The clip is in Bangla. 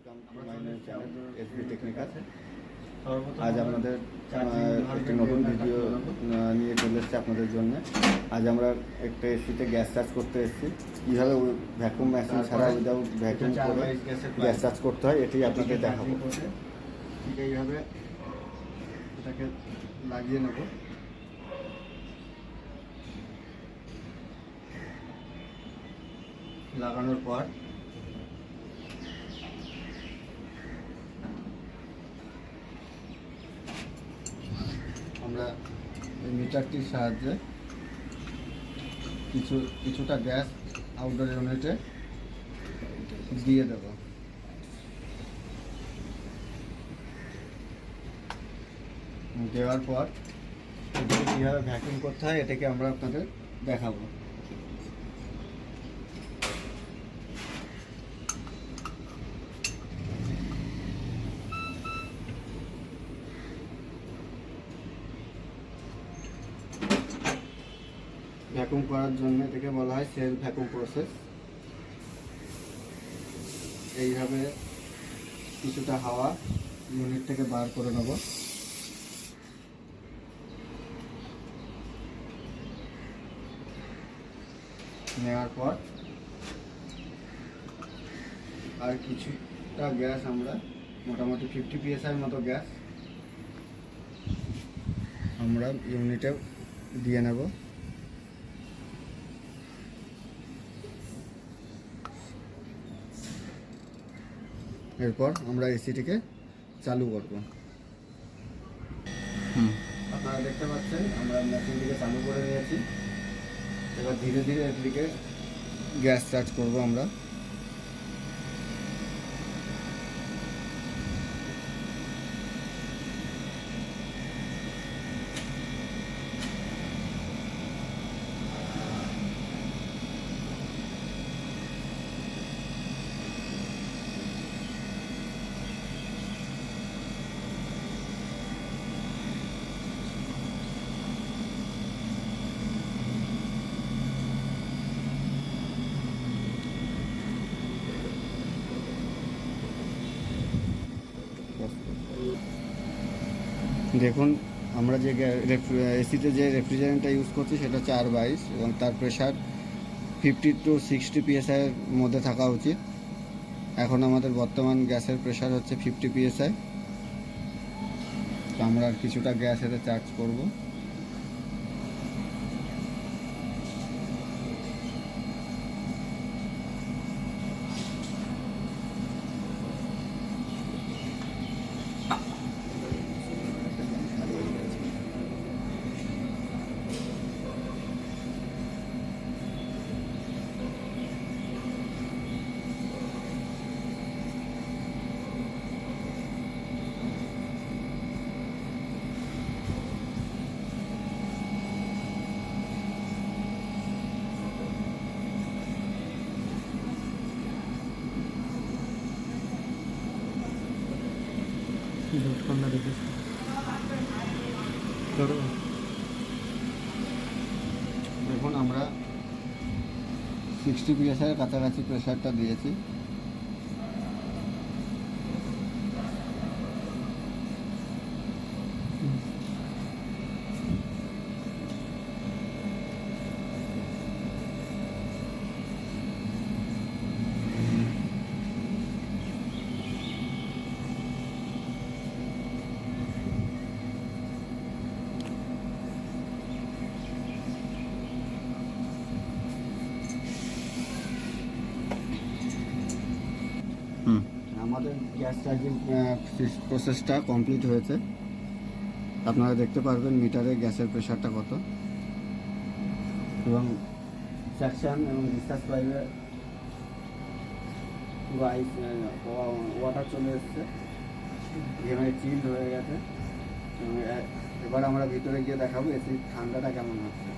Welcome to my new channel SB technical. আজ আপনাদের একটি নতুন ভিডিও নিয়ে চলে এসেছি আপনাদের জন্য। আজ আমরা একটা এসিতে গ্যাস চার্জ করতে এসেছি, কীভাবে ভ্যাকুম মেশিন ছাড়া উইদাউট ভ্যাকুম করে গ্যাস চার্জ করতে হয় এটি আপনাদের দেখাবো। ঠিক এইভাবে এটাকে লাগিয়ে নেব। লাগানোর পর আমরা এই মিটারটির সাহায্যে কিছুটা গ্যাস আউটডোর ইউনিটে দিয়ে দেব। দেওয়ার পর এটাকে কীভাবে ভ্যাকুম করতে হয় এটাকে আমরা আপনাদের দেখাবো। ভ্যাকুম করার জন্য এটাকে বলা হয় সেলফ ভ্যাকুম প্রসেস। এইভাবে কিছুটা হাওয়া ইউনিট থেকে বার করে নেব। নেওয়ার পর আর কিছুটা গ্যাস আমরা মোটামুটি 50 PSI মতো গ্যাস আমরা ইউনিটে দিয়ে নেব। এরপর আমরা এসিটিকে চালু করব। আপনারা দেখতে পাচ্ছেন আমরা মেশিনটিকে চালু করে নিয়েছি। এবার ধীরে ধীরে এদিকে গ্যাস চার্জ করব আমরা। দেখুন আমরা যে এসিতে যে রেফ্রিজারেন্টটা ইউজ করছি সেটা 422 এবং তার প্রেশার 50 to 60 PSI এর মধ্যে থাকা উচিত। এখন আমাদের বর্তমান গ্যাসের প্রেশার হচ্ছে 50 PSI। তো আমরা কিছুটা গ্যাস এতে চার্জ করব। দেখুন আমরা 60 PSI এর কাছাকাছি প্রেশারটা দিয়েছি। আমাদের গ্যাস চার্জিং প্রসেসটা কমপ্লিট হয়েছে। আপনারা দেখতে পারবেন মিটারে গ্যাসের প্রেশারটা কত এবং সেকশন এবং ডিসচার্জ পাইপে ওয়াটার চলে এসছে, যেখানে চিল্ড হয়ে গেছে। এবার আমরা ভিতরে গিয়ে দেখাবো এসির ঠান্ডাটা কেমন হচ্ছে।